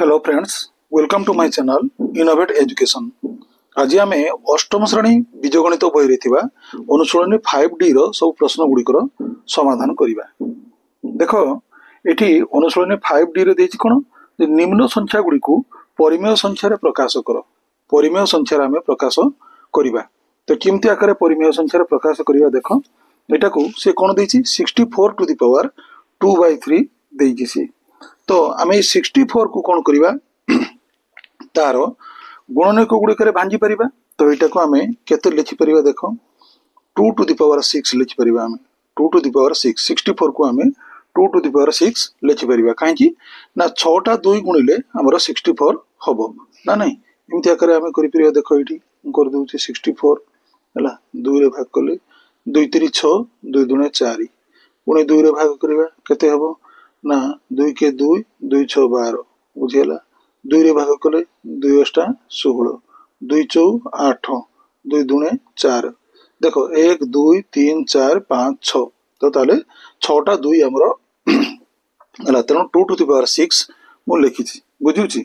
Hello friends, welcome to my channel innovate education. आज आम अष्टम श्रेणी बीजगणित बही अनुशीलनी 5D सब प्रश्न गुड़िकर समाधान करवा। देख ये अनुशीलनी 5D रे कौन निम्न संख्या गुड़ी को परिमेय संख्यार प्रकाश कर। परिमेय संख्यार आम प्रकाश करवा तो केमती आकार परिमेय संख्यार प्रकाश करवा। देख यहाँ को सी कौन दे 64 टू द पावर 2/3 देगी सी। तो आम 64 को कौन करवा तार गुणनक गुड़िक भांगी पार। तो यहाँ को आम के लिखिपर देख 2 टू द पावर 6 लिखिपर। आम 2 टू द पावर 6 64 को आम 2 टू द पावर 6 लिखिपर कहीं ना 6टा 2 गुणिले आमर 64 हम ना नहीं एमती आकार आम कर। देख ये कर दूचे 64 है 2 रे भाग कले 2 3 6 2 दूने 4 पुणी 2 रे भाग करवा केते हम ना 2 के 2 2 6 12 बुझीगला। 2 रे भाग कले 2 8 16 2 4 8 2 दूने 4 देख 1 2 3 4 5 6 तो ताले 6टा 2 आमर है तेणु 2 टू द पावर 6 मु लिखी बुझुची।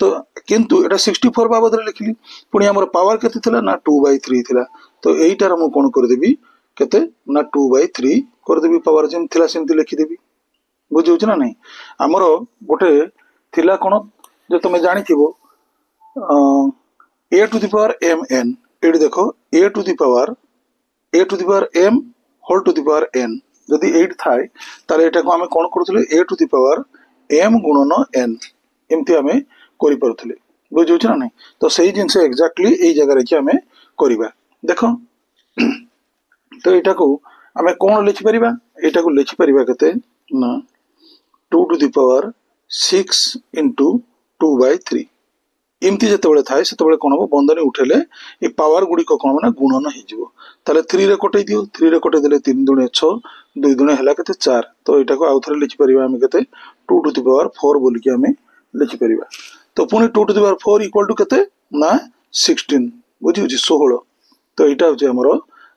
तो किंतु एटा 64 बाबद लिखिली पुणी आमर पावर केते थिला ना 2/3 थिला। तो एइटार मु कोन कर देबी केते ना 2/3 कर देबी पावर जेम थिला सेमति लिखि देबी। बुझुच ना नहीं आमर गोटे थिला कोन जो तुम जानी a to the power mn ये देखो a to the power m whole to the power n जदि 8 थाए ताले एटा को आमे कोन करथले a to the power m गुणन n एमती आमे करि परथले। बुझुच ना नहीं तो सही जिंस एक्जेक्टली एई जगह रे कि आमे करिबा। देखो तो एटा को आमे कोन लिखि परिबा एटा को लिखि परिबा केते ना 2 टू द पावर 6 इंटू 2/3 एमती जिते थाए से कौन हम बंधनी उठेले ये पावर गुड़िक कौन ना गुणन हो 3 रे कटे दियो 3 रे कटे देले 3 दूने 6 2 दूने है 4 तो यहाँ को आउ थे लिखिपर आम के 2 टू द पावर 4 बोलिकी आम लिखिपर। तो पुणी 2 to the power 4 equal to केते ना 16 बुझी 16 तो यहाँ हूँ आमर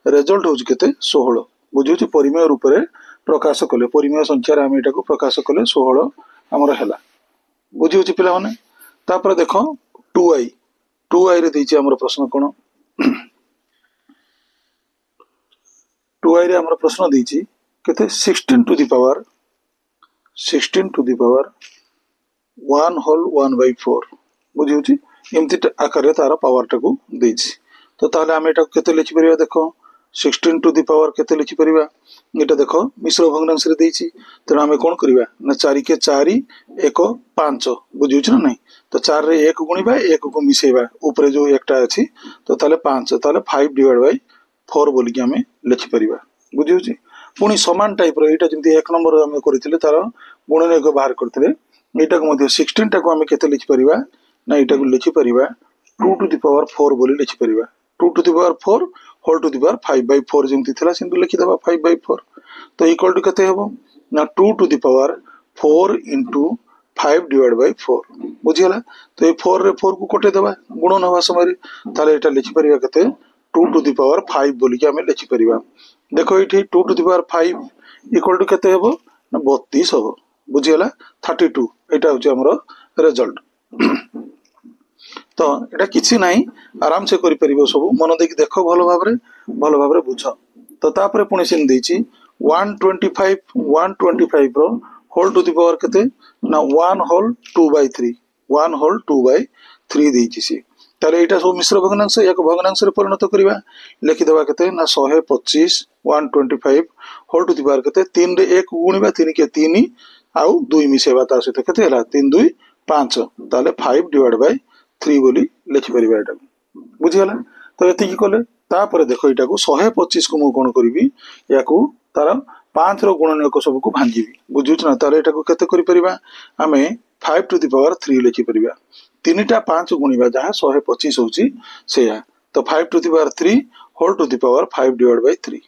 रेजल्ट हूँ केते 16 बुझी परिमेय रूप से प्रकाश कले परिमेय संख्यार आम यहाँ प्रकाश कले 16 आमर है बुझी पिला माने। तापर देख 2i रे देछि हमर प्रश्न कोन 2i रे हमर प्रश्न देछि केते 16 टू द पावर 1 होल 1/4 बुझी होछि एमती आकार रे तार पावर टाको देछि। तो ताले हम एटा केते लिखि परिबा देखो 16 टू द पावर केते लिखि परिबा एटा देखो मिश्र भग्नांश रे देछि। तेणु आम कौन करवा ना 4 के 4 1 5 बुझे ना नहीं तो 4 रे 1 गुणिबा 1 को मिसेबा ऊपर जो एकटा अछि तो ताले 5 ताले 5/4 बोलिकी आम लिखिपर बुझे। पुणी सामान टाइप रहा जमी 1 नंबर आम करते तार गुणनक बाहर करते यहाँ को 16 टाक आम के लिखिपर ना यहाँ को लिखिपर 2 टू द पावर 4 बोली लिखिपर 2 to the power 4 whole to the power 5/4 जमी थी सेमती लिखिदेवा 5/4 तो इक्वल टू केते हेबो ना 2 टू द पावर 4 इंटू 5/4 बुझीगला। तो ये 4 रे 4 को कटे देवा गुणन हवा समय ताले एटा लिखि परिबा केते 2 टू द पावर 5 बोली के हमें लिखि परिबा। देखो ये 2 to the power 5 equal to केते हेबो ना 32 हेबो बुझीगला 32 एटा होची हमरो रिजल्ट। तो एटा किछि नाही आराम से करि परिबो सब मन देख देखो भलो भाबरे बुझ। तो तापरे पुणी सिन देछि 125 रो होल टू द पावर केते ना 1 होल 2/3 देछि सी। ताले एटा सब मिश्र भग्नांश या भग्नांश रे परिणत करबा लिखि देबा केते ना 125 125 होल टू द पावर केते 3 रे 1 गुणिबा 3 के 3 आउ 2 मिसेबा ता सहित केते हला 3 2 5 ताले 5/3 बोली लिखि परिबा एटा बुझिगला। तो एति की कले तापर देखो यहाँ को 125 को मु कौन करी या तार 5 रो गुणनक सब को भांगी बुझुच ना तार यहाँ केते करि परिबा आमे 5 टू द पावर 3 लिखि परिबा 3टा 5 गुणिबा जहाँ 125 होची सेया तो 5 to the power 3 whole to the power 5/3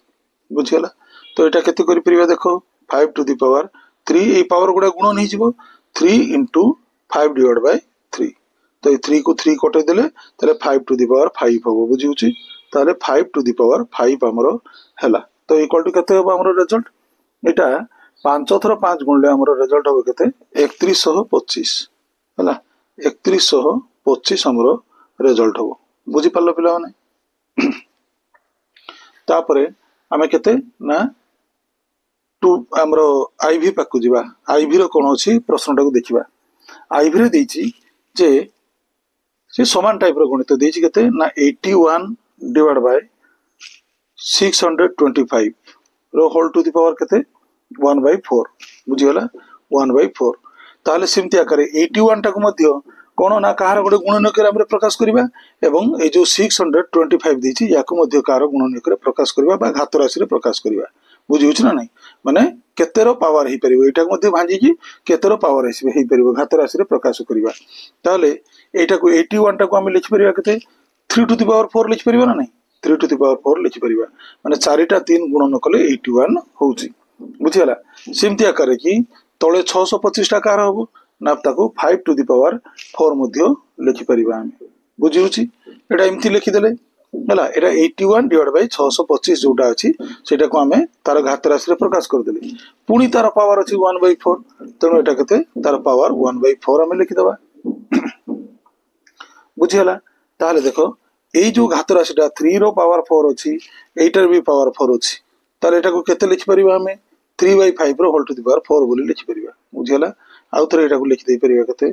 बुझिगला। तो यहाँ केते करि परिबा देखो 5 टू द पावर 3 ए पावर गुडा गुणन हे जिवो 3 इंटू 5/3 तो ये 3 को 3 कटे देले ताले 5 टू द पावर 5 हो बुझी होची ताले 5 टू द पावर 5 हमरो हैला। तो इक्वल टू केते हो हमरो रिजल्ट एटा 5 थरो 5 गुणले हमरो रिजल्ट हो केते 3125 हैला 3125 हमरो रिजल्ट हबो बुझी पारलो पिला माने तापरे आमे केते ना टू हमरो आईवी पाकु जिबा आईवी रो कोन अछि प्रश्नटा को देखिबा आईवी रे देछि जे से समान टाइप रो गणित देछि केते ना 81 डिवाइड बाय 625 रो होल टू द पावर केते 1/4 बुझी गला 1/4 ताले सिमती आकारे 81 टा को मध्य कोन ना कहार गोटे गुणन करे हमरे प्रकाश करिबा एवं ए जो 625 देछि याको मध्य कहार गुणन करे प्रकाश करिबा बा घात राशि रे प्रकाश करिबा बुझी होछ ना नै माने केतेरो पावर हे परिबो एटा मध्य भांजी की केतेरो पावर हे परिबो घात राशि रे प्रकाश करिबा ताले एटा को 81 टा को हम लिखि परिबा केते 3 टू द पावर 4 लिखि परिबा ना नै 3 टू द पावर 4 लिखि परिबा माने 4 टा 3 गुणन कले 81 होउची बुझी हला सिमती आकारे की तळे 625 टा कार हबो ना ताको 5 टू द पावर 4 मध्य लिखि परिबा हम बुझी होची एटा एमती लिखि देले हला एटा 81 डिवाइड बाय 625 जोटा अछि सेटा को हमें तार घात राशि रे प्रकाश कर देले पुनी तार पावर अछि 1/4 तनो एटा कते तार पावर 1/4 हमें लिखि दबा बुझी हला ताले देखो एई जो घात राशिटा 3 रो पावर 4 अछि एटार भी पावर 4 अछि ताले एटा को केते लिखि परिबा हमें 3/5 रो होल टू द पावर 4 बोली लिखि परिबा बुझी हला आउ तरे एटा को लिखि दे परिबा केते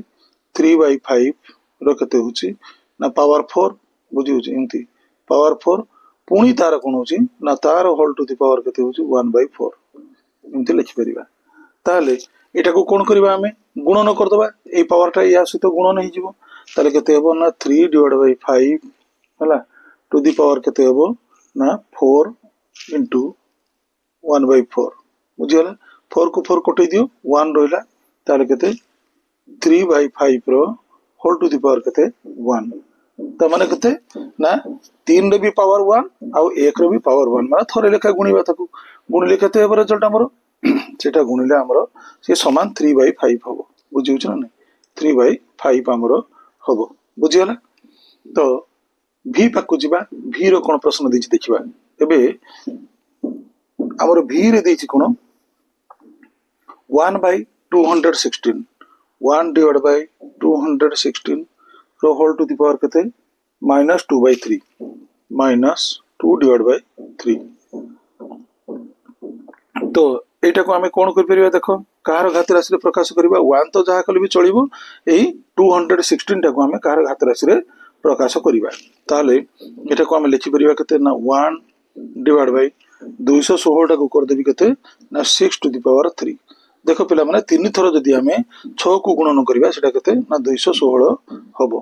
3/5 रो केते होछि ना पावर 4 बुझी होछि एमती पावर 4 पुनी तार कोन होछि ना तार होल टू द पावर केते होछि 1/4 एमती लिखि परिबा ताले एटा को कोन करबा हमें गुणन कर दबा ए पावरटा या सहित गुणन हि जिवो ताले केते हेबो ना 3 डिवाइड बाय 5 हला टू द पावर केते हेबो ना 4 इनटू 1/4 बुझियला 4 को 4 कटै दियो 1 रहिला ताले केते 3/5 रो होल टू द पावर केते 1 त माने केते ना 3 रे भी पावर 1 आ 1 रे भी पावर 1 माने थरे लेखा गुणीबा ताकू गुणिले केते हेबो रिजल्ट हमरो सेटा गुणिले हमरो से समान 3/5 हबो बुझिउ छ ना 3/5 हमरो हबो बुझियला तो v पाकू जिबा v रो कोन प्रश्न देछि देखिबा एबे हमरो v रे देछि कोन 1/216 1 divided by 216 रो होल टू द पावर केते -2/3 -2 divided by 3 तो एटा को हमें कोन कर परिबा देखो कार घात राशि रे प्रकाश करबा 1 तो जहा कले भी चलिबो एई 216 टा को हमें कार घात राशि रे प्रकाश करबा ताले एटा को हमें लिखि परिबा केते ना 1 divided by 216 टा को कर देबी केते ना 6 टू द पावर 3 देखो पिला माने तीन थरो जदी हमें 6 को गुणन करबा सेटा केते ना 216 हबो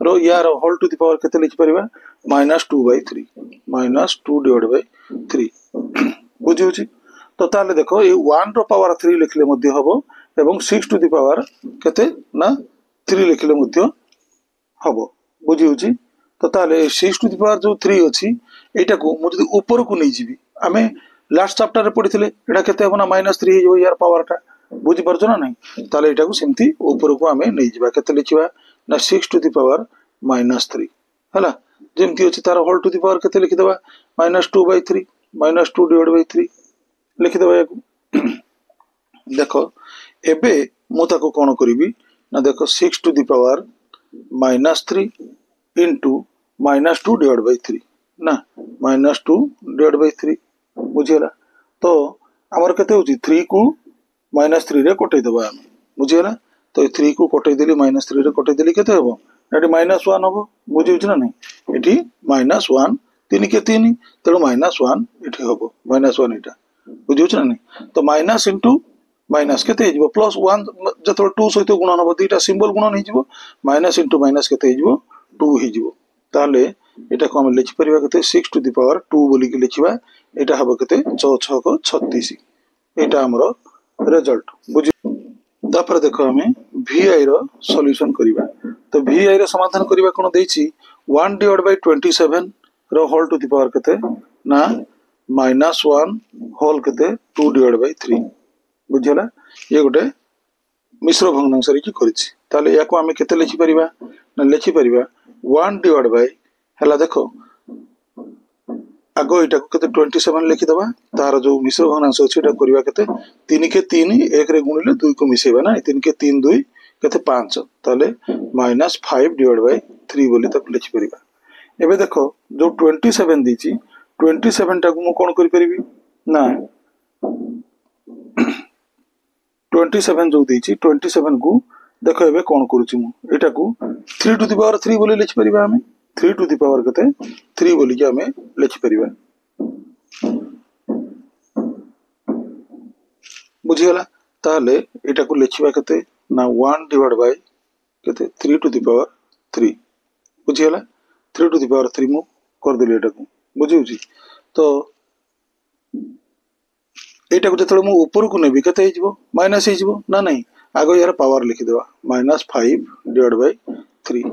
रो यार होल टू द पावर केते लिखि परिबा -2/3 -2 डिवाइड बाय 3 बुझियो छी तो ताले देखो ए 1 रो पावर 3 लिखले मध्ये हबो एवं 6 टू द पावर केते ना 3 लिखले मध्ये हबो बुझियो छी तो ताले 6 टू द पावर जो 3 अछि एटा को मु जदी ऊपर को नै जिबी हमें लास्ट चैप्टर रे पढिथिले एटा केते हबो ना -3 हो यार पावर टा बुझि परछो ना नहीं ताले एटा को सेमती ऊपर को हमें नै जिबा केते लिखिबा ना 6 टू द पावर -3 हला जेमती अछि तार होल टू द पावर केते लिखि देबा -2/3 -2 डिवाइड बाय 3 लिखि देबा याको देखो एबे मु ताको कोन करिवि ना देखो 6 to the power -3 into -2 divide by 3 ना -2 डिवाइड बाय 3 बुझियला तो हमर केते होची 3 को -3 रे कटै देबा हम बुझियला तो 3 को कटै देली -3 रे कटै देली केते हबो एटी -1 हबो बुझिउ छ ना नहीं एटी -1 3 के 3 तेरो -1 एटी हबो -1 एटा बुझिउ छ ना नहीं तो माइनस इनटू माइनस केते हिजबो +1 जतो 2 सहित गुणन हबो दुईटा सिंबल गुणन हिजबो माइनस इनटू माइनस केते हिजबो 2 हिजबो ताले एटा को हम लिखि परिबा केते 6 टू द पावर 2 बोली के लिखिबा एटा हबो केते 6 6 को 36 एटा हमरो रिजल्ट बुझि तापर देखो हमें vi रो सॉल्यूशन करिबा तो vi रो समाधान करिबा कोन देछि 1 डिवाइड बाय 27 रो होल टू द पावर केते ना -1 होल केते 2 डिवाइड बाय 3 बुझला ये गोटे मिश्र भग्नांश रे की करिछि ताले या को हमें केते लिखि परिबा ना लिखि परिबा 1 डिवाइड बाय हला देखो आगो एटा को केते 27 लिखि दबा तार जो मिश्र भग्नांश अछि एटा करिबा केते 3 के 3 1 रे गुणिले 2 को मिसेबा ना 3 के 3 2 केते 5 ताले -5/3 बोली तक लिखि परिबा। एबे देखो जो 27 दीची 27 टाकू मु कोन करि परिबी ना 27 जो दीची 27 को देखो एबे कोन करूची मु एटा को 3 टू द पावर 3 बोली लिखि परिबा। हमें 3 टू द पावर केते 3 बोली के हमें लिखि परिबा। बुझिगला ताले एटा को लिखिबा केते ना 1 डिवाइड बाय केते 3 टू द पावर 3। बुझिगला 3 टू द पावर 3 मु कर देली एटा को बुझिउची। तो एटा को जतले मु ऊपर को नेबी केते हिजबो माइनस हिजबो ना नहीं आगो यार पावर लिखि देबा -5 डिवाइड बाय 3।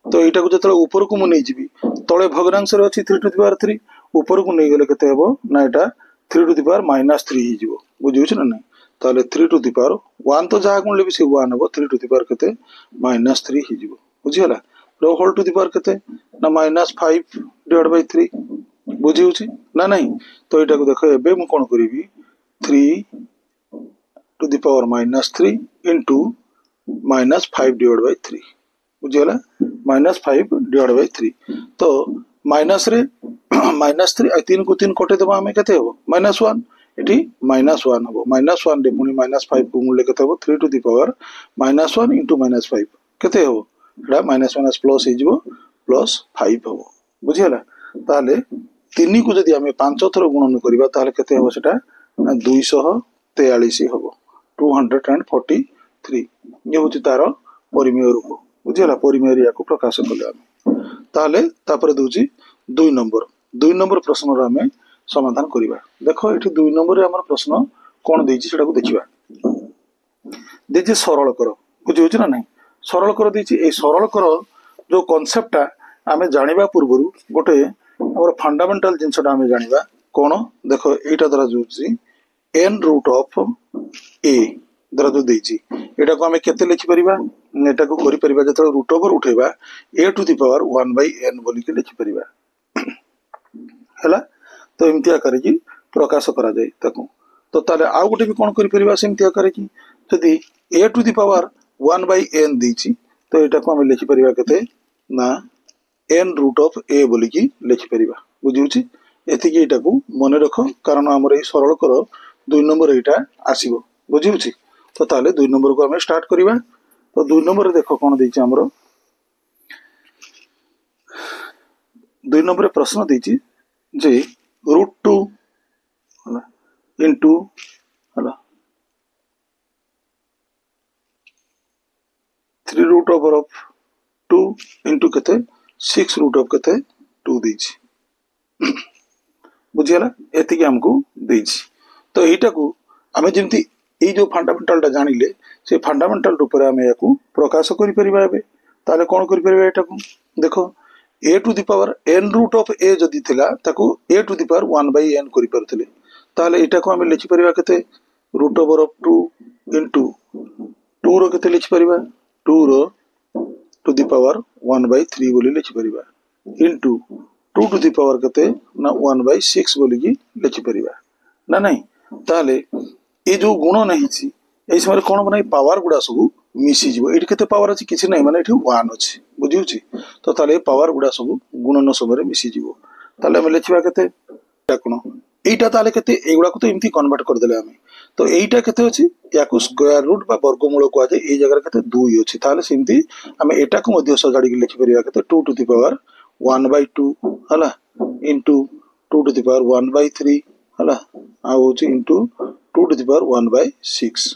तो एटा को जतले ऊपर को मु नै जिबी तळे भग्नांश रे अछि 3 टू द पावर 3 ऊपर को नै गेले केते हेबो ना एटा 3 टू द पावर -3 हिजबो बुझिउछ ना नहीं। ताले 3 टू द पावर 1 तो जहा कोन लेबी से 1 हो 3 टू द पावर केते -3 हिजबो बुझिगला। रो होल टू द पावर केते ना -5 डिवाइड बाय 3 बुझिउछ ना नहीं। तो एटा को देखो एबे मु कोन करिबी 3 to the power -3 into -5 divide by 3 बुझिगला -5 डिवाइड बाय 3। तो माइनस रे -3 आ 3 को 3 कटे देबा हमें केते हो -1 एठी -1 हो -1 दे पुनी -5 को मूल्य केते हो 3 टू द पावर -1 into -5 केते हो एडा -1 प्लस हिजबो +5 हो बुझिगला। ताले 3 को जदी हमें 5 थरो गुणन करबा ताले केते हो सेटा 243 हो 243 ये होची तारो परिमेय रूप बुझिगला। परिमेय रिया को प्रकाश करले हम ताले तापर दोची 2 नंबर प्रश्न रो हमें समाधान करिबा। देखो एठी 2 नंबर रे हमर प्रश्न कोन देछि सेटा को देखिबा। देछि सरल करो बुझिउछ ना नहीं सरल करो देछि ए सरल करो जो कांसेप्टटा हमें जानिबा पूर्वरु गोटे हमर फंडामेंटल जिंसटा हमें जानिबा कोन देखो एटा द्वारा जोछि n रूट ऑफ a द्वारा जो देछि एटा को हमें केते लिखि परिबा एटा को करि परिबा जत रूट ओवर उठेबा a to the power 1/n बोली के लिखि परिबा हला। तो इम्तिया करी कि प्रकाश करा जाय ताकू। तो ताले आ गुटे भी कोन करि परिबा सेमतिया करी कि जदी a to the power 1/n देछि तो एटा को हमें लिखि परिबा केते ना n रूट ऑफ a बोली कि लिखि परिबा बुझिउछि। एति कि एटा को मने रखो कारण हमर ए सरल करो 2 नंबर एटा आसीबो बुझिउछि। तो ताले 2 नंबर को हमें स्टार्ट करिबा। तो 2 नंबर देखो कोन देछि हमरो 2 नंबर प्रश्न देछि जे √2 हला इनटू हला 3 रूट ओवर ऑफ 2 इनटू केते 6 रूट ऑफ केते 2 देछि बुझियला। एति कि हमको देछि। तो एटा को हमें जेंति ए जो फंडामेंटल टा जानिले से फंडामेंटल रूप रे हमें याकू प्रकाश करि परिबा। एबे ताले कोन करि परिबा एटा को देखो a to the power n root of a जदी थिला ताको a to the power 1/n करि परथिले ताले एटा को हमें लिखि परिबा केते रूट ओवर ऑफ 2 इनटू 2 रो केते लिखि परिबा 2 रो टू द पावर 1/3 बोली लिखि परिबा इनटू 2 टू द पावर केते ना 1/6 बोली की लिखि परिबा ना नहीं। ताले ए जो गुण नहीं छी ए समय कोन बनै पावर गुडा सब मिसी जीवो एठी केते पावर अछि किछि नै माने एठी 1 अछि बुझिउछि। तो ताले पावर गुडा सब गुणन समय रे मिसी जीवो ताले हम लिखिबा केते ता कोन एटा ताले केते एगुडा को तो इमती कन्वर्ट कर देले हमें। तो एटा केते अछि याकू स्क्वायर रूट बा वर्गमूल को आजे ए जगह केते 2 अछि ताले सिमती हमें एटा को मध्य सजाडी के लिखि परिबा केते 2 टू द पावर 1/2 हला इनटू 2 टू द पावर 1/3 हला आ होछि इनटू 2 टू द पावर 1/6।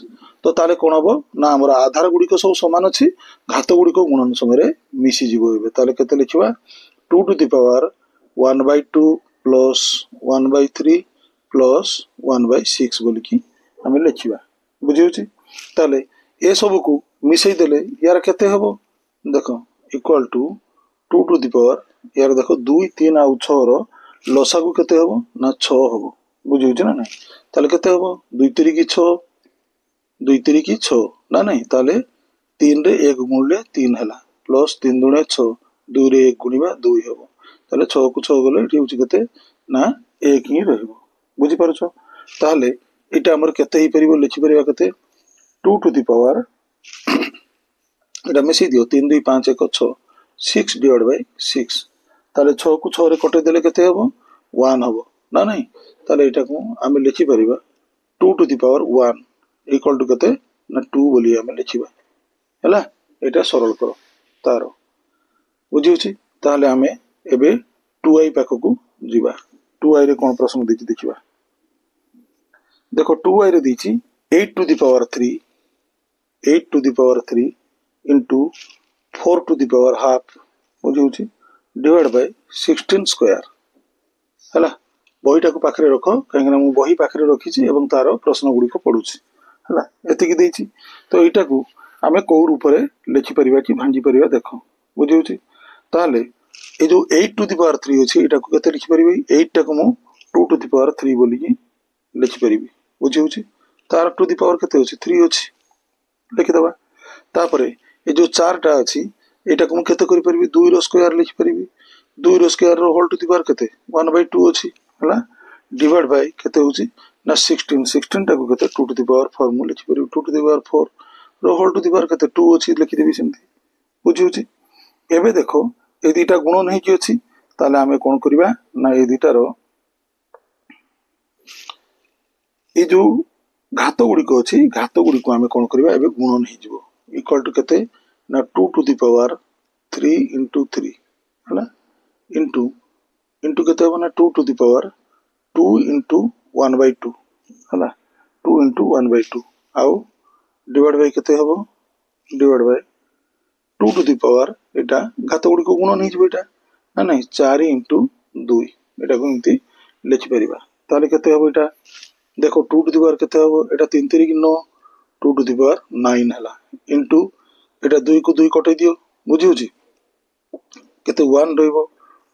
तो ताले कोन हबो ना हमरा आधार गुडी को सब समान अछि घात गुडी को गुणन समय रे मिसी जीवो। एबे ताले केते लिखिबा 2 to the power 1/2 plus 1/3 plus 1/6 बोली की हमें लिखिबा बुझिउछि। ताले ए सब को मिसई देले यार केते हबो देखो equal to 2 to the power यार देखो 2 3 आ 6 रो लसागु केते हबो ना 6 हबो बुझिउछि ना नहीं। ताले केते हबो 2 3 की 6 2 3 की 6 ना नहीं। ताले 3 रे 1 गुणले 3 हला प्लस 3 दुणे 6 2 रे 1 गुणिबा 2 हबो ताले 6 को 6 गले एठी होछि केते ना 1 ही रहइबो बुझि परछो। ताले एटा हमर केते ही परिबो लिखि परिबा केते 2 टू द पावर এটা মিশাই দিও 3 2 5 1 6 6 ডিভাইড বাই 6 তাহলে 6 को 6 रे कटे देले केते हबो 1 हबो ना नहीं ताले एटा को आमे लिखि परिबा 2 to the power 1 equal to केते ना 2 बोली आमे लिखिबा हला एटा सरल करो तारो बुझिउछि ताले आमे एबे 2i पाखकु जिबा 2i रे कोन प्रश्न दिछि देखिबा देखो 2i रे दिछि 8 to the power 3 8 to the power 3 into 4 to the power half बुझिउछि डिवाइड बाय 16 स्क्वायर हला बहीटा को पाखरे रखो कहीं मु बही पाखरे रखी छी एवं तारो प्रश्न गुडी को पढुछि हला एतिकी देछि तो एटा को आमे को रूप रे लिखि परिबा कि भांजी परिबा देखो बुझिउछि ताले ए जो 8 टू द पावर 3 अछि एटा को केते लिखि परिबे 8 टा को मु 2 टू द पावर 3 बोली कि लिखि परिबी बुझिउछि तार टू द पावर केते अछि 3 अछि लिखि दबा तापरे ए जो 4 टा अछि एटा को केते करि परबी 2 रो स्क्वायर लिखि परबी 2 रो स्क्वायर रो होल टू द पावर केते 1/2 अछि हला डिवाइड बाय केते होछि ना 16 टा को केते 2 टू द पावर 4 मु लिखि परबी 2 टू द पावर 4 रो होल टू द पावर केते 2 अछि लिखि देबी सेमति बुझिउछि एबे देखो ए दुटा गुण नै कि अछि ताले हमें कोन करबा ना ए दुटा रो ए जो घात गुडी को अछि घात गुडी को हमें कोन करबा एबे गुण नै जिवो इक्वल टू केते ना 2 टू द पावर 3 into 3 हला into केते हो ना 2 टू द पावर 2 into 1/2 हला 2 into 1/2 आउ डिवाइड बाय केते हो divide by 2 to the power एटा घात गुडी को गुण नै जिवो एटा ना नै 4 into 2 एटा को इनती लिखि परिबा ताले केते हो एटा देखो 2 टू द पावर केते हो एटा 3 3 9 2 टू द पावर 9 हला into एटा 2 को 2 कटै दियो बुझिउछि केते 1 रहइबो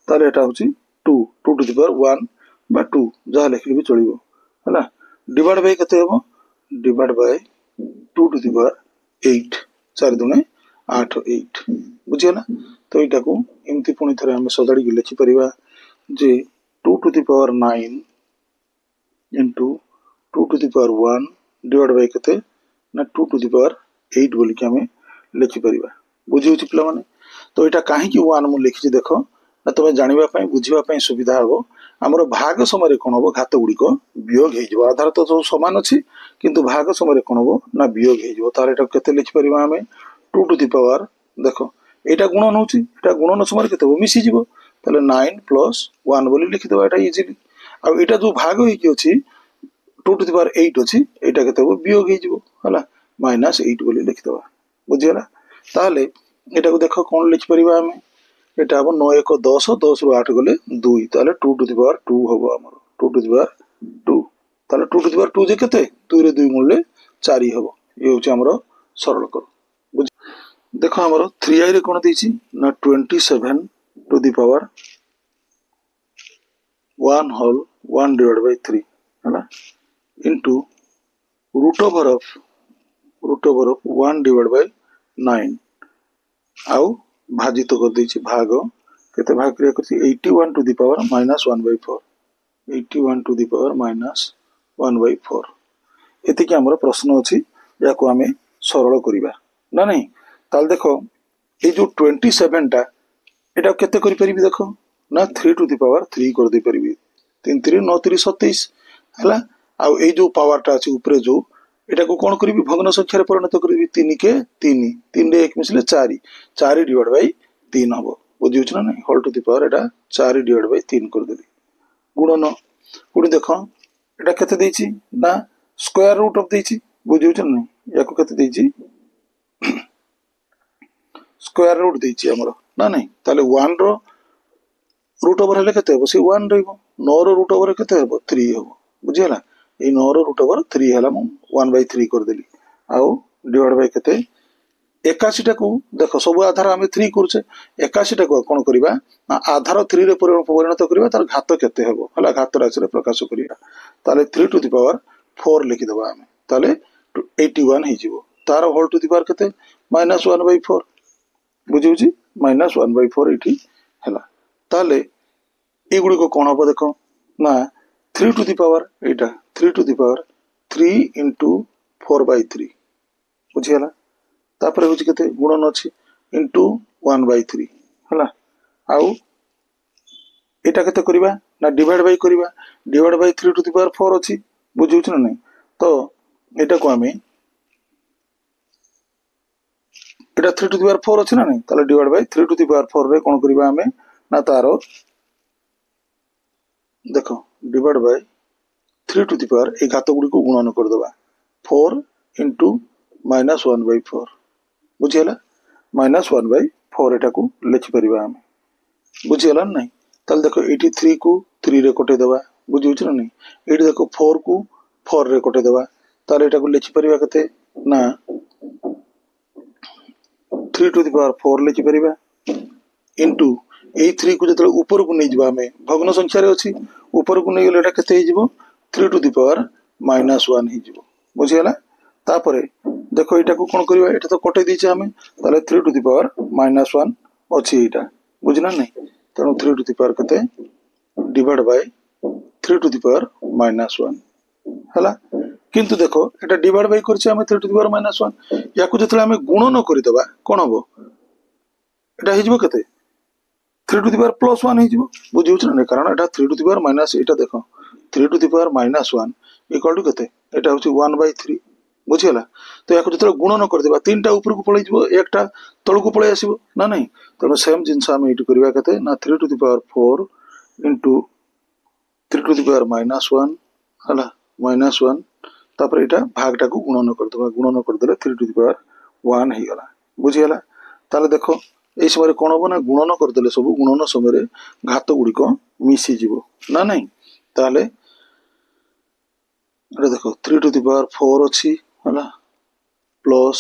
ताले एटा होछि 2 2 टू द पावर 1 बा 2 जहा लिखले भी चलिबो हला डिवाइड बाय केते हेबो divide by 2 to the power 8 4 दुने 8 8 बुझियला तो एटा को एमति पुनी थरे हम सदाडी के लिखि परिबा जे 2 to the power 9 into 2 to the power 1 divided by केते ना 2 to the power 8 बोली कि हमें लिखि परिबा बुझिउछि पिला माने तो एटा काहे कि 1 मु लिखि देखो ना तमे जानिबा पई बुझिबा पई सुविधा हबो हमरो भाग समय रे कोन हबो घात गुडी को वियोग हे जबो आधार तो समान अछि किंतु भाग समय रे कोन हबो ना वियोग हे जबो तार एटा केते लिखि परिबा हमें 2 to the power देखो एटा गुणन होछि एटा गुणन समय केते हो मिसि जिवो तले 9 plus 1 बोली लिखि देबा एटा इजीली आ एटा जो भाग होई कि अछि 2 to the power 8 अछि एटा केते हो वियोग हे जिवो हला -8 बोली लिखि देबा बुझियला ताले एटा को देखो कोन लिखि परिबा हमें एटा हो 9 1 10 10 रो 8 गले 2 ताले 2 to the power 2 हबो हमर 2 to the power 2 ताले 2 to the power 2 जे केते 2 रे 2 गुणले 4 हबो ए होछि हमर सरल करो बुझ देखो हमर 3i रे कोन देछि ना 27 to the power 1 whole 1 divided by 3 हला into root over of 1 divided by 9 आउ भाजित कर देछि भाग केते भाग क्रिया करछि 81 to the power -1/4 81 to the power -1/4 एति कि हमर प्रश्न अछि या को हमें सरल करिबा ना नहीं ताल देखो ए जो 27 टा एटा केते करि परिबी देखो ना 3 to the power 3 कर दे परिबी 3 3 9 3 27 हला आ ए जो पावर टा अछि ऊपर जो एटा को कोन करिबी भग्न संख्या रे परिणत करिबी 3 के 3 3 रे 1 मिसले 4 4 डिवाइड बाय 3 हबो बुझिउछ ना नहीं whole to the power Etah 4 divide by 3 कर देली गुणन गुणी देखो एटा केते देछि ना स्क्वायर रूट ऑफ देछि बुझिउछ ना नहीं याको केते देछि स्क्वायर रूट देछि हमरो ना नहीं ताले 1 रो रूट ओवर हेले केते हबो से 1 रहइबो 9 रो रूट ओवर केते हबो 3 हबो बुझियला ए 9 रो रूट ओवर 3 हला मु 1/3 कर देली आउ डिवाइड बाय केते 81 टा को देखो सब आधार हमें 3 करछे 81 टा को कोन करबा आधार 3 रे परिणत करबा तार घात केते हबो हला घात राशि रे प्रकाश करिया ताले 3 टू द पावर 4 लिखि देबा हमें ताले 81 हे जिवो तार होल टू द पावर केते -1/4 बुझिउछि -1/4 इठी हला ताले ए गुडी को कोन हबो देखो ना 3 to the power Etah 3 to the power 3 into 4/3 बुझियला तापर हूँ केते गुणन अच्छी इंटू 1/3 है आउ एटा केते करबा ना डिवाइड बाय करबा divide by 3 to the power 4 अछि बुझिउ छ ना तो एटा को हमें एटा 3 टू द पावर 4 अछि ना नहीं ताले divide by 3 to the power 4 रे कोन करबा हमें ना तारो देखो divide by 3 to the power ए घात गुडी को गुणन कर देबा 4 into -1/4 बुझियला -1/4 एटा को लिखि परिबा हम बुझियला नहीं ताल देखो 83 को 3 रे कटे देबा बुझिउ छ नहीं एटी देखो 4 को 4 रे कटे देबा ताल एटा को लिखि परिबा कते ना 3 टू द पावर 4 लिखि परिबा इनटू ए 3 को जतले ऊपर को नै जिबा हमें भग्न संख्या रे अछि ऊपर को नै गेले एटा कते हे जिवो 3 टू द पावर -1 हे जिवो बुझियला तापरे देखो एटा को कोन करबा एटा तो कटे दिछे हमें ताले 3 टू द पावर -1 अछि एटा बुझना नहीं तनो 3 टू द पावर कते divide by 3 to the power -1 हला किंतु देखो एटा डिवाइड बाय करछे हमें 3 टू द पावर -1 याकु जतले हमें गुणन करि देबा कोन हबो एटा हे जिवो कते 3 टू द पावर +1 हे जिवो बुझिउ छ ना कारण एटा 3 टू द पावर माइनस एटा देखो 3 to the power -1 equal to कते एटा होची 1/3 बुझियला तो याकु जतले गुणन कर देबा तीनटा ऊपर को पळै जिवो एकटा तळ को पळै आसीबो ना नहीं तनो सेम जिंस हम एटु करबा कते ना 3 to the power 4 into 3 to the power -1 हला -1 तापर एटा भागटा को गुणन कर देबा गुणन कर देले 3 टू द पावर 1 हे गला बुझियला ताले देखो ए समय कोन हो ना गुणन कर देले सब गुणन समय घात गुडी को मिसी जिवो ना नहीं ताले अरे देखो 3 टू द पावर 4 अछि हला प्लस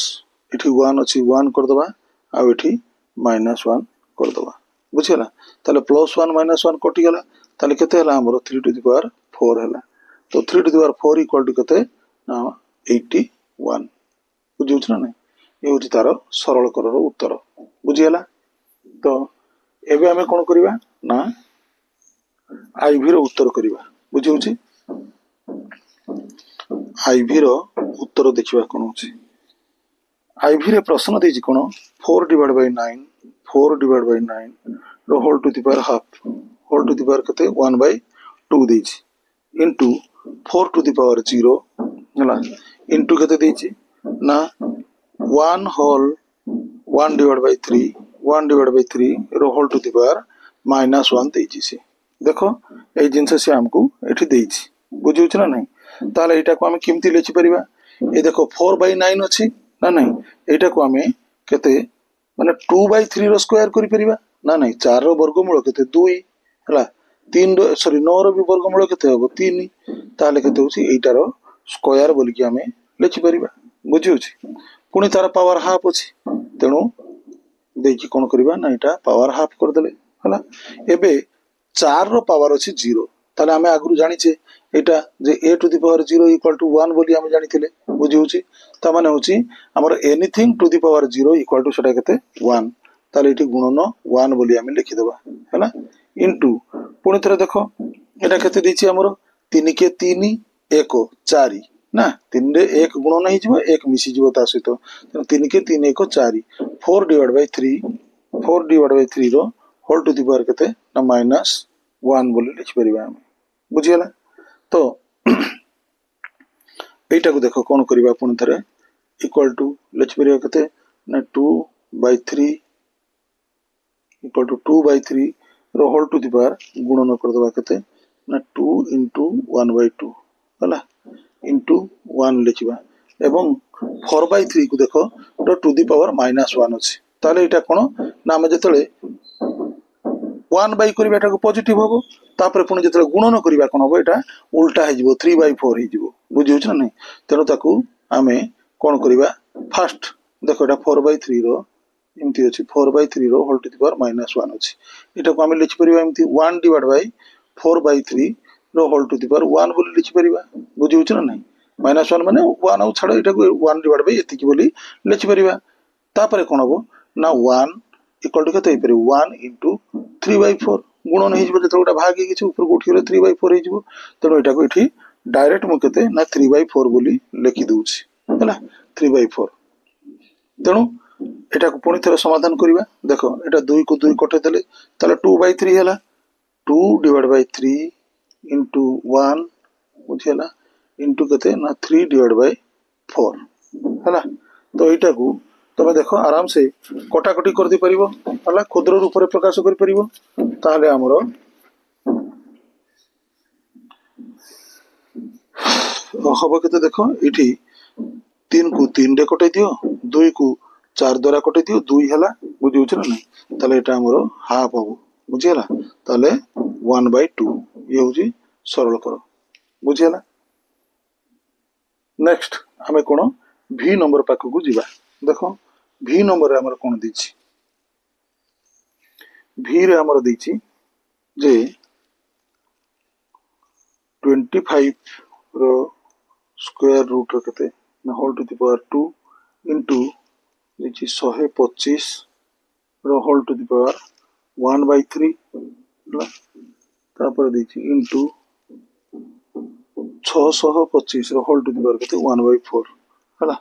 एठी 1 अछि 1 कर दबा आ एठी -1 कर दबा बुझियला ताले +1 -1 कटि गला ताले केते हला हमरो 3 टू द पावर 4 हला तो 3 to the power 4 equal to केते ना 81 बुझिउ छ ना ए होती तार सरल करर उत्तर बुझियला तो एबे हमें कोन करिबा ना आईवी रो उत्तर करिबा बुझिउ छी आईवी रो उत्तर देखिबा कोन होची आईवी रे प्रश्न देछि कोन 4 डिवाइड बाय 9 4 डिवाइड बाय 9 रो whole to the power half whole to the power कते 1/2 देछि इनटू 4 टू द पावर 0 हला इनटू कते देछि ना 1 होल 1 डिवाइड बाय 3 रो होल टू द पावर -1 देछि से देखो ए जिंस से हमको एठी देछि बुझिउ छ ना नहीं ताले एटा को हम किमती लेछि परिबा ए देखो 4/9 अछि ना नहीं एटा को हमें केते माने 2/3 रो स्क्वायर करि परिबा ना नहीं 4 रो वर्गमूल केते 2 हला 3 रो सॉरी 9 रो भी वर्गमूल केते हबो 3 ताले केते होछि एटा रो स्क्वायर बोली कि हमें लेछि परिबा बुझिउ छी पुनी तार पावर हाफ अछि तेनु देखि कोन करबा ना एटा पावर हाफ कर देले हला एबे 4 रो पावर अछि 0 ताले हमें आगु जानि छे एटा जे a to the power 0 equal to 1 बोली हम जानि थिले बुझिउ छी त माने होची हमर anything to the power 0 equal to सेटा केते 1 ताले एठी गुणन 1 बोली हम लिखि देबा हैना इनटू पुनी थरे देखो एटा केते दिछि हमर 3 के 3 1 4 ना 3 रे 1 गुणन हि जिवो 1 मिसि जिवो ता सहित 3 के 3 1 4 4 डिवाइड बाय 3 रो होल टू द पावर केते ना -1 बोली लिखि परिबा हम बुझियला तो एटा को देखो कोन करबा पुन थरे इक्वल टू लिखि परिबा केते ना 2/3 इक्वल टू 2/3 रो होल टू द पावर गुणन कर देबा केते ना 2 into 1/2 हला into 1 लिखिबा एवं 4/3 को देखो रो टू द पावर -1 अछि ताले एटा कोन ना हम जतले 1 बाय करबा एटा को पॉजिटिव होबो तापर पुनी जतले गुणन करबा कोन होबो एटा उल्टा हे जिवो 3/4 हे जिवो बुझिउ छ नै तेनो ताकू हमें कोन करबा फर्स्ट देखो एटा 4/3 रो इमती अछि 4/3 रो होल टू द पावर -1 अछि एटा को हमें लिखि परिबा इमती 1 डिवाइड बाय 4/3 रो होल टू द पावर 1 बोली लिखि परिबा बुझिउ छ नै -1 माने 1 आउ छाडो एटा को 1 डिवाइड बाय एति की बोली लिखि परिबा तापर कोन होबो ना 1 इक्वल टू कते हे परिबो 1 into 3/4 गुणन हे जिवो जते गोटा भाग हे किछु ऊपर को उठिले 3/4 हे जिवो तनो एटा को एठी डायरेक्ट मु केते ना 3/4 बोली लिखि दउछि हला 3/4 तेणु एटा को पुणी थे समाधान करवा देख एटा 2 को 2 कटे देले ताले 2/3 है 2/3 इंटू 1 बुझीला इंटू केते ना 3/4 है तो यहाँ को तुम देख आराम से कटाकटी कर दी परिबो हला क्षुद्र रूप में प्रकाश कर परिबो ताले हमरो हम के देख ये 3 को 3 रे कटे दियो 2 को 4 द्वारा कटे दियो 2 है बुझे ना नहीं ताले एटा हमरो हाफ हम बुझीला ताले 1/2 ये हूँ सरल कर बुझीला। नेक्स्ट आमे कोन v नंबर पाख को जीवा देखो v नंबर रे हमर कोन दिछि v रे हमर दिछि जे 25 रो स्क्वायर रूट केते ना whole to the power 2 into दिछि 125 रो होल टू द पावर 1/3 तापर दिछि इनटू 625 रो होल टू द पावर केते 1/4 हला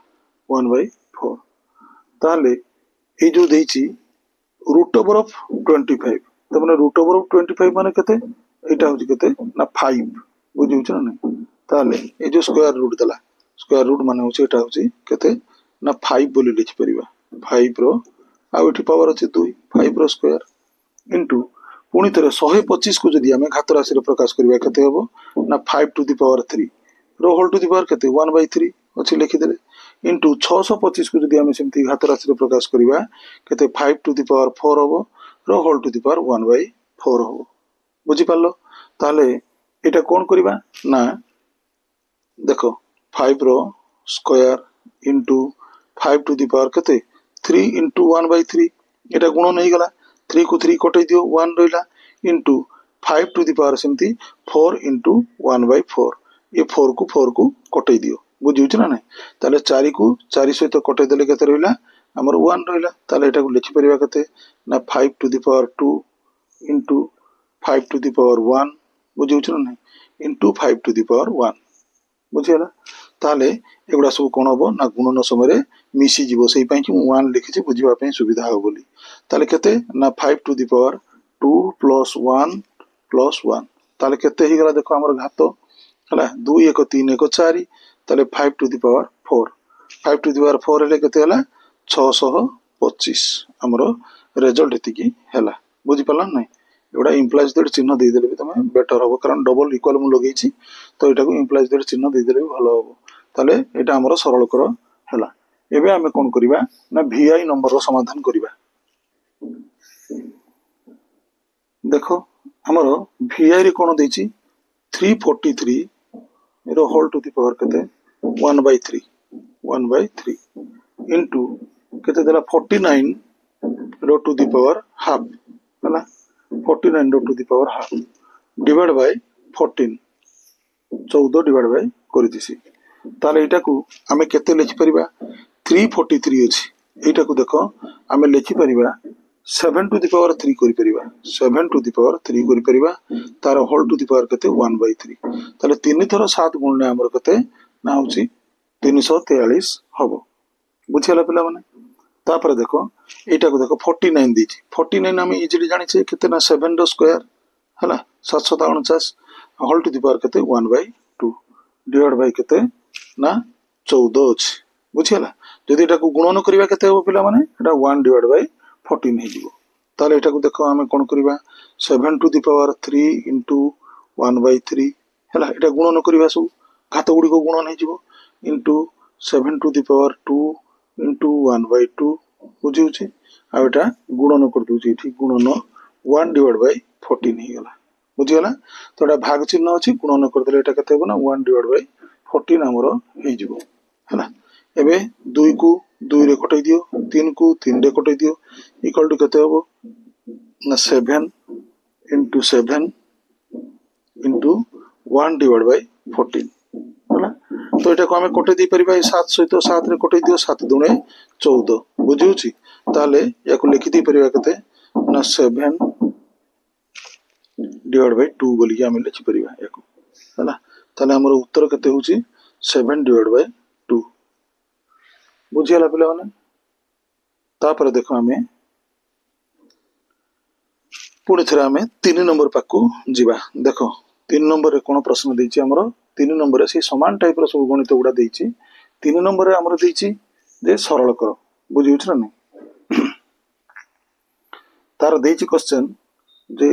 1/4 ताले ए जो देछि रूट ओवर ऑफ 25 त माने रूट ओवर ऑफ 25 माने केते एटा होछि केते ना 5 बुझि होछि ना ताले ए जो स्क्वायर रूट दला स्क्वायर रूट माने होछि एटा होछि केते ना 5 बोली लिखि परिबा 5 रो आ एठी पावर अछि 2 5 रो स्क्वायर इनटू पुणी थे 125 को जदि आमे घात राशि रे प्रकाश करबा केते हबो ना 5 टू द पावर 3 रो होल टू द पावर केते 1/3 अछि लिखि देले इनटू 625 को जदि आमे सेमति घात राशि रे प्रकाश करबा केते 5 टू द पावर 4 हबो रो होल टू द पावर 1/4 हबो बुझि पालो ताले एटा कोन करबा ना देखो 5 रो square into 5 to the power केते 3 इनटू 1/3 एटा गुण नहीं गला 3 को 3 कटे दियो 1 रहिला इनटू 5 टू द पावर सेमती 4 इनटू 1/4 ये 4 को कटे दियो बुझिउ ना नहीं ताले 4 को 4 सहित कटे देले केते रहिला हमर 1 रहिला ताले एटा को लिखि परिबा केते ना 5 to the power 2 into 5 to the power 1 बुझिउ ना नहीं इनटू 5 टू द पावर 1 बुझिला ताले एगुडा सब कोन हबो ना गुणन समय मिसी जीवो सेही पई कि 1 लिखिछि बुझिबा पई सुविधा हो बोली ताले केते ना 5 to the power 2 plus 1 plus 1 ताले केते ही गला देखो हमर घात हला 2 1 3 1 4 ताले 5 to the power 4 5 to the power 4 हेले केते हला 625 हमर रिजल्ट एति की हला बुझि पला नै एडा इम्प्लाइज दैट चिन्ह दे देले तमे बेटर हो कारण डबल इक्वल मु लगेछि तो एटा को इम्प्लाइज दैट चिन्ह दे देले भलो हो ताले एटा हमर सरल कर हला एबे हमें कोन करिबा ना vi नंबर रो समाधान करिबा देखो हमर vi रे कोन देछि 343 root whole to the power केते 1/3 इनटू केते देला 49 root to the power half हला 49 root to the power half divide by 14 14 divide by करि दिसी ताले एटा को हमें केते लिखि परिबा 343 अछि एटा को देखो हमें लिखि परिबा 7 टू द पावर 3 करि परिबा 7 टू द पावर 3 करि परिबा तार होल टू द पावर केते 1/3 ताले 3 थरो 7 गुण ने हमर केते ना होछि 343 हबो बुझिला पिला माने तापर देखो एटा को देखो 49 दीछि 49 हम इजीली जानि छै केते ना 7 रो स्क्वायर हला 749 होल टू द पावर केते 1/2 डिवाइड बाय केते ना 14 अछि बुझिला जदि एटा को गुणन करिबा केते हो पिला माने एटा 1 डिवाइड बाय 14 हे जिवो ताले एटा को देखो हमें कोन करिबा 7 टू द पावर 3 इनटू 1/3 हला एटा गुणन करिबा सब घात गुडी को गुणन हे जिवो into 7 to the power 2 into 1/2 बुझिउ छी आ एटा गुणन कर दउ छी एठी गुणन 1 डिवाइड बाय 14 हे गला बुझिला तो एटा भाग चिन्ह अछि गुणन कर देले एटा केते हो ना 1 डिवाइड बाय 14 हमरो हे जिवो हला एबे 2 को 2 रे कटै दियो 3 को 3 रे कटै दियो इक्वल टू केते होबो ना 7 इनटू 7 इनटू 1 डिवाइड बाय 14 हला तो एटा को हमें कटै दी परिबा 7 सहित 7 रे कटै दियो 7 दुणे 14 बुझिउ छी ताले या को लिखि दी परिबा केते ना 7 डिवाइड बाय 2 बोली के हमें लिखि परिबा या को हला ताले हमर उत्तर केते होची 7 डिवाइड बाय 2 बुझियाला पिला माने तापर देखो आमे पुणी थे आम 3 नंबर पाक जीवा देख 3 नंबर कौन प्रश्न देछि हमर 3 नंबर से समान टाइप रो सब गणित गुड़ा देछि 3 नंबर हमर देछि जे सरल कर बुझिउछ ना नहीं तार देछि क्वेश्चन जे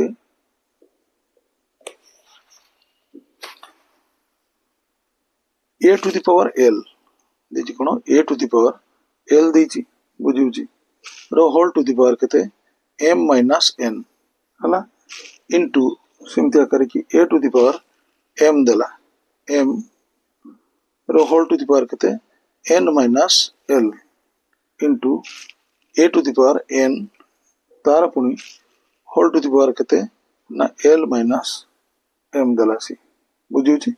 a to the power l देछि कोन a to the power l देछि बुझिउछि रो होल टू the power केते m minus n हला इनटू सिमती आकार की a to the power m देला m रो होल टू the power केते n minus l into a to the power n तार पुनी होल टू the power केते ना l minus m देला सी बुझिउछि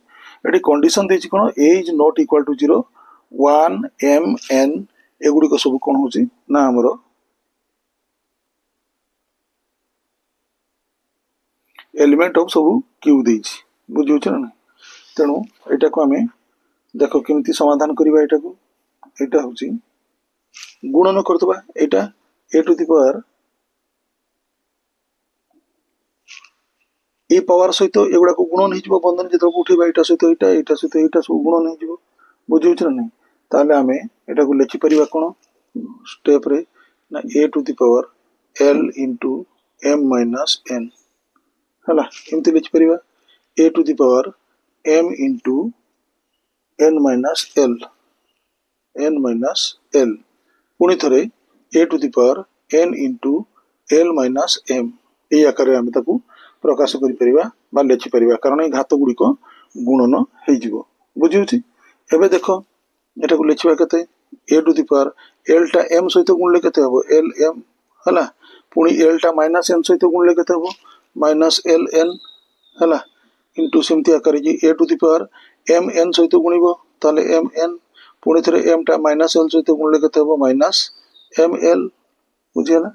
एडी कंडीशन देछि कोन a is not equal to 0 1 m n एगुडी को सब कोन होछि ना हमरो एलिमेंट ऑफ सब क्यू देछि बुझिउछ ना तेनु एटा को हमें देखो केमती समाधान करबा एटा को एटा होछि गुणन करतबा एटा a to the power A power सहित एगुडा को गुणन हिजबो बंधन जेतो उठेबा एटा सहित एटा सब गुणन हिजबो बुझिउछ ना नहीं ताले हमें एटा को लिखि परिबा कोन स्टेप रे ना a to the power l into m minus n हला केमती लिखि परिबा a to the power m into n minus l पुणी थरे a to the power n into l minus m ए आकार हम ताकू प्रकाश करि परिबा बा लिखि परिबा कारण ए घात गुडी को गुणन हे जिवो बुझिउछि एबे देखो एटा को लिखिबा कते a to the power l टा m सहित गुणले कते हबो l m हला पुणी l टा minus n सहित गुणले कते हबो minus l n हला इनटू सिमती आकार की a to the power m n सहित गुणिबो ताले m n पुणी थरे m टा minus l सहित गुणले कते हबो minus m l बुझियला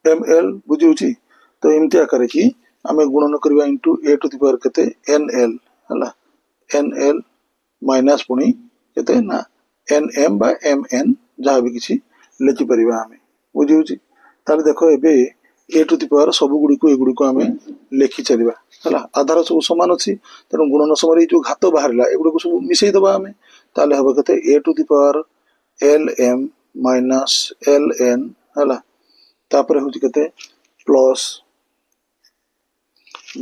m l बुझिउछि तो एमती आकार की हमें गुणन करबा into a to the power कते n l हला n l माइनस पुणी कते ना n m बा m n जहा भी किछि लेखि परिबा हमें बुझिउछि ताले देखो एबे a to the power सब गुडी को हमें लेखि चलिबा हला आधार सब समान अछि तनो गुणन समय जो घात बाहरला एगुडी को सब मिसै दबा हमें ताले हबो कते a to the power l m minus l n हला तापर होछि कते प्लस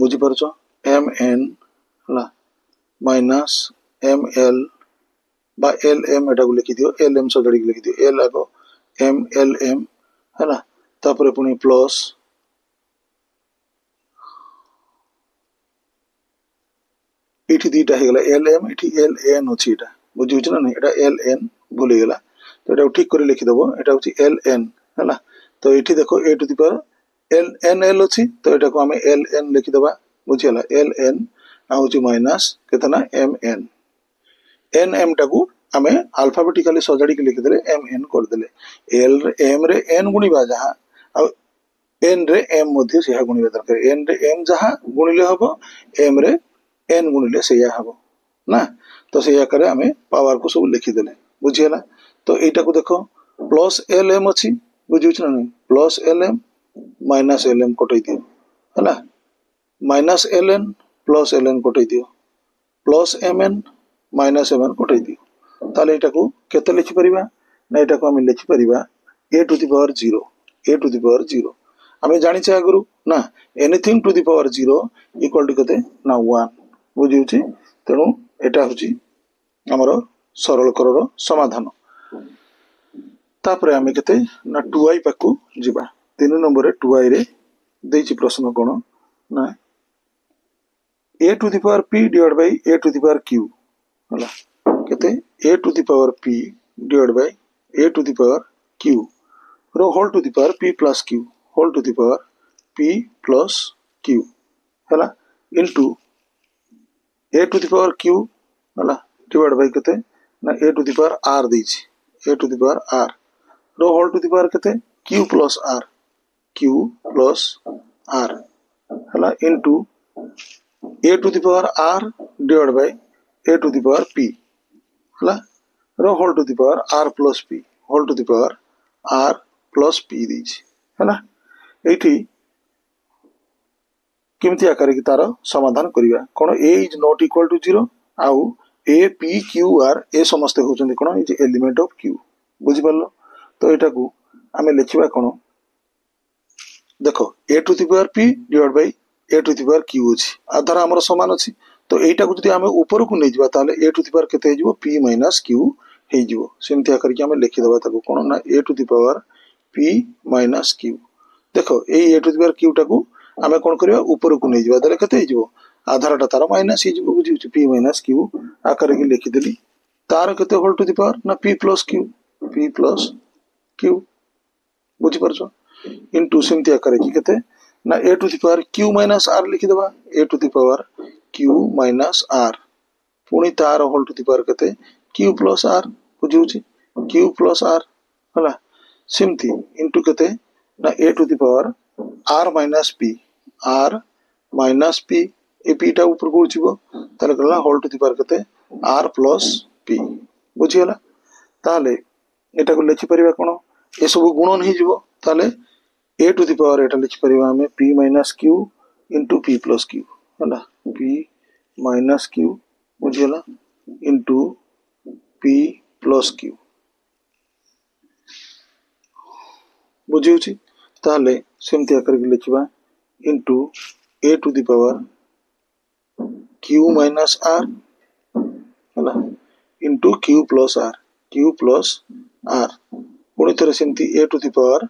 बुझि परछो m n हला माइनस m l बा l m एटा को लिखि दियो l m सजडी के लिखि दियो l आगो m l m हला तापर पुनी प्लस इठी दीटा हे गला एल एम इठी एल एन अछि एटा बुझिउछ ना एटा एल एन भूली गेला तो एटा ठीक करे लिखि देबो एटा होछि एल एन हला तो इठी देखो a to the power L N L अछि तो एटा को हमें एल एन लिखि देबा बुझियला एल एन आ होछि माइनस केतना एम एन एन एम टा को हमें अल्फाबेटिकली सजाडी के लिखि देले एम एन कर देले एल एम रे एन गुणिबा जहा आ एन रे एम मध्ये सेहा गुणिबा दरकार एन रे एम जहा गुणिले हबो एम रे एन गुणिले सेया हबो ना तो सेया करे हमें पावर को सब लिखि देले बुझियला तो एटा को देखो प्लस एल एम अछि बुझिउछ ना नहीं plus L M minus L M कटै दियो हला minus L N plus L N कटै दियो plus M N minus M N कटै दियो ताले एटा को केते लिखि परिबा ना एटा को हम लिखि परिबा a to the power 0 a to the power 0 हमें जानि छै आगरु ना anything to the power 0 equal to केते ना 1 बुझिउछि तेनु एटा होछि हमरो सरल करर समाधान तापरे हमें केते ना 2i पाकु जिबा 3 नंबर रे 2i रे देछि प्रश्न कोन ना a to the power p divide by a to the power q हला केते a to the power p divide by a to the power q रो whole to the power p plus q whole to the power p plus q हला into a to the power q हला divide by केते ना a to the power r देछि a to the power r रो whole to the power केते q plus r हला into a to the power r divide by a to the power p हला रो whole to the power R plus P whole to the power R plus P देछि हैला एठी केमती आकार की तार समाधान करिवा कोन a is not equal to 0 आउ a p q r ए समस्त होचंदी कोन इज एलिमेंट ऑफ q बुझि परलो तो एटा को हमें लिखिबा कोन देखो a to the power p divide by a to the power q अछि आधार हमर समान अछि तो एटा को जदि हमें ऊपर को नै जिबा ताले a टू द पावर केते हिजबो p माइनस q हेजिबो सेमती आकर की हमें लिखि देबा ताको कोन ना a to the power p minus q देखो ए a to the power q टा को आमे कोन करिया ऊपर को नै जिबा ताले केते हिजबो आधारटा तार माइनस हिजबो बुझिउ p माइनस q आकर की लिखि देली तार केते होल टू द पावर ना p प्लस q बुझि परछो इनटू सेमती आकर की केते ना a to the power q minus r लिखि देबा a to the power q minus r पुनी तार होल टू द पावर केते q प्लस r बुझिउ q प्लस r हला सेमती इनटू केते ना a to the power r minus p ए p टा ऊपर को छिबो ताले कला होल टू द पावर केते r प्लस p बुझियला ताले एटा को लिखि परिबा कोन ए सब गुणन हि जिवो ताले a टू द पावर एटा लिखि परिबा हमें p minus q into p plus q हला p माइनस q बुझियला इनटू p प्लस q बुझिउछि ताले सेमती आकर के लिखिबा into a to the power q minus r हला इनटू q प्लस r पुनी थरे सेमती a to the power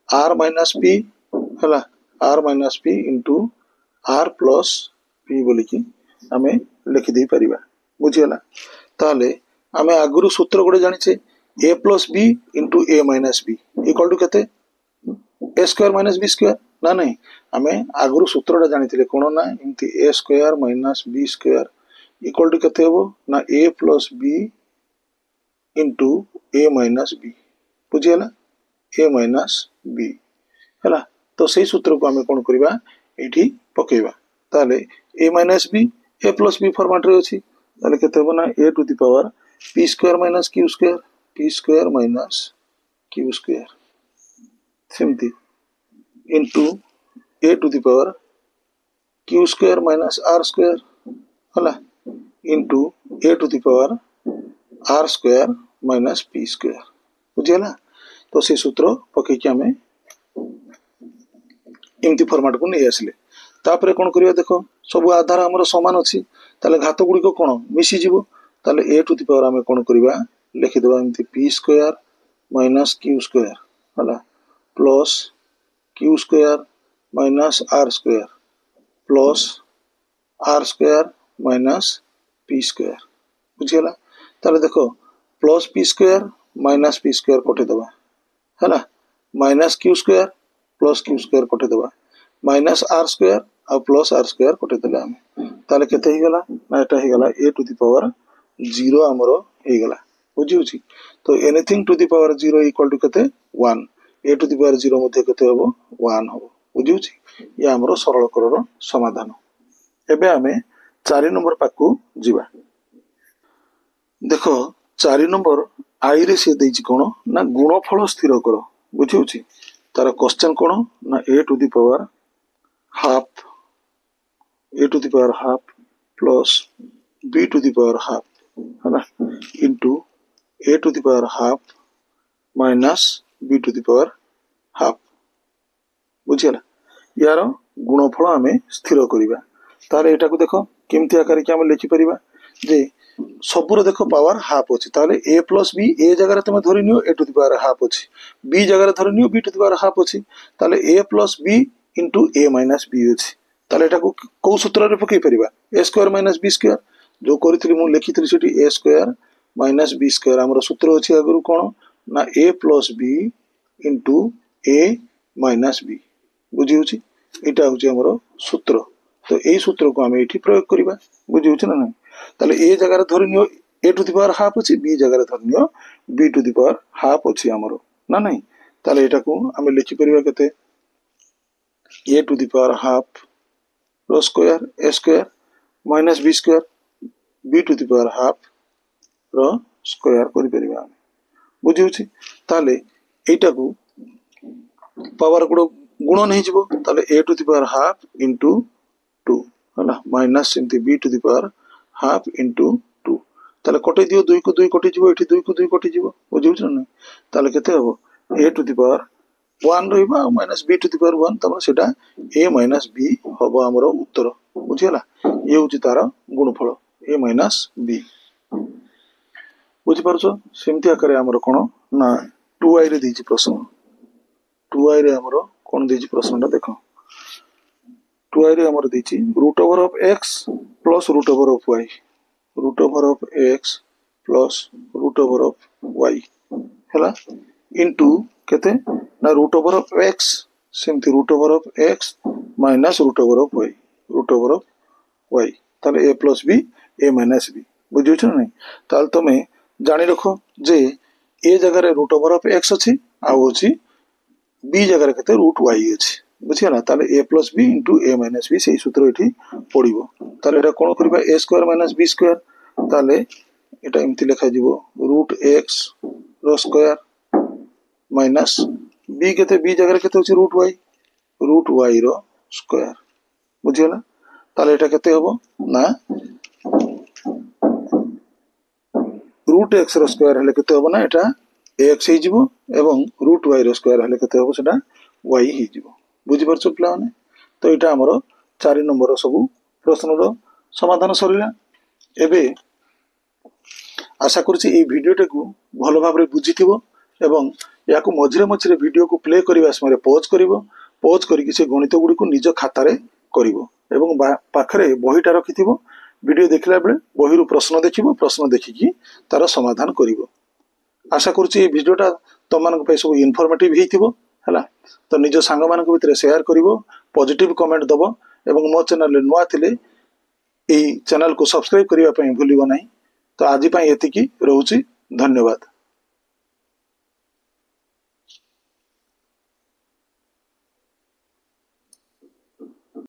r minus p हला r minus p into r plus p बोली कि हमें लिखि दे परिबा बुझियला ताले हमें आगुरु सूत्र गोडे जानिछे a plus b into a minus b equal to केते a square minus b square ना नहीं हमें आगुरु सूत्रटा जानिथिले कोन ना इनती a square minus b square equal to केते होबो ना a plus b into a minus b बुझियला a माइनस b हला तो सही सूत्र को हमें कोन करिबा एठी पकेइबा ताले a minus b a plus b format रे अछि ताले केते होबो ना a to the power p square minus q square p square minus q square सेमती into a to the power q square minus r square हला into a to the power r square minus p square बुझियला तो से सूत्र पके कि हमें इमती format को नै आसले तापरे कोन करिया देखो सब आधार हमर समान अछि ताले घात गुडी को कोन मिसी जिवो ताले a टू द पावर हमें कोन करिवा लिखि देबा इमती p square minus q square हला plus q square minus r square plus r square minus p square बुझियला ताले देखो plus p square minus p square कोटे दबा हैला minus q square plus q square कोटे दबा माइनस r स्क्वायर और प्लस r स्क्वायर कोटे देला हम ताले केते हि गला ना एटा हि गला a टू द पावर 0 हमरो हि गला बुझिउछि तो anything to the power 0 equal to केते 1 a टू द पावर 0 मध्ये केते होबो 1 होबो बुझिउछि या हमरो सरल करर समाधान एबे हमें 4 नंबर पाकू जिबा देखो 4 नंबर आई रे से देछि कोन ना गुणफल स्थिर कर बुझिउछि तार क्वेश्चन कोन ना a to the power half plus b to the power half है ना into a to the power half minus b to the power half बुझियला यार गुणफल हमें स्थिर करिबा तारे एटा को देखो केमती आकार के हम लिखि परिबा जे सबुर देखो पावर हाफ अछि ताले a प्लस b a जगह रे तमे धरि नियो a to the power half अछि b जगह रे धरि नियो b to the power half अछि ताले a plus b into a minus b अछि ताले एटा को सूत्र रे पकई परिबा a square minus b square जो करितली मु लिखितली सेठी a square minus b square हमर सूत्र अछि अगरु कोन ना a plus b into a minus b बुझिउछि एटा होछि हमर सूत्र तो एई सूत्र को हम एठी प्रयोग करिबा बुझिउछि ना नहीं ताले a जगह रे धरि नियो a to the power half अछि b जगह रे धरि नियो b to the power half अछि हमर ना नहीं ताले एटा को हम लिखि परिबा केते a to the power half रो square a square minus b square b to the power half रो स्क्वायर करि परिबा हम बुझी होछि ताले एटा को पावर गुण गुण नहीं जिवो ताले a to the power half into 2 हला minus into b to the power half into 2 ताले कटै दियो 2 को 2 कटि जिवो एठी 2 को 2 कटि जिवो बुझी होछि न ताले केते हबो a टू द पावर 1 रहिबा minus b to the power 1 तब सेटा a माइनस b हबो हमरो उत्तर बुझियला ये होछि तार गुणफल a माइनस b बुझी पारछो सेमति आकारे हमरो कोन ना 2i रे दिछि प्रश्न 2i रे हमरो कोन दिछि प्रश्नटा देखो 2i रे हमरो दिछि root over of x plus root over of y root over of x plus root over of y हैला इनटू केते ना रूट ओवर ऑफ x सेमति root over of x minus root over of y root over of y ताले a plus b a minus b बुझियो छ नै ताल तमे जानि रखो जे ए जगह रे रूट ओवर ऑफ x अछि आ होछि b जगह रे केते रूट y अछि बुझियला ताले a plus b into a minus b सेही सूत्र एठी पडिबो ताले एटा कोन करबा a square minus b square ताले एटा एमति लिखा जिवो रूट x रो स्क्वायर माइनस b केते b जगह रे केते होछि रूट y रो स्क्वायर बुझियला ताले एटा केते हबो ना रूट x रो स्क्वायर हले केते हबो ना एटा x हे जिवो एवं रूट y रो स्क्वायर हले केते हबो सेटा y हे जिवो बुझि परछो प्ला माने तो एटा हमरो 4 नंबर सब प्रश्न रो समाधान सरिला एबे आशा करछि ए भिडियोटा को भलो भाबरे बुझिथिबो एवं याको मझिरे मझिरे वीडियो को प्ले करिवा समय पॉज करिवो पॉज करिकि से गणित गुडी को निज खाता रे करिवो एवं पाखरे बहिटा रखिथिबो वीडियो देखला बेले बहिरु प्रश्न देखिबो प्रश्न देखिकि तार समाधान करिवो आशा करछि ए वीडियोटा तमनक पे सब इन्फॉर्मेटिव हेतिबो हला तो निज सांग मानक भितरे शेयर करिवो पॉजिटिव कमेंट दबो एवं मो चैनल नुआ थिले ए चैनल को सब्सक्राइब करिवा पई भूलिबो नाही तो आज पई एतिकी रहउछि धन्यवाद।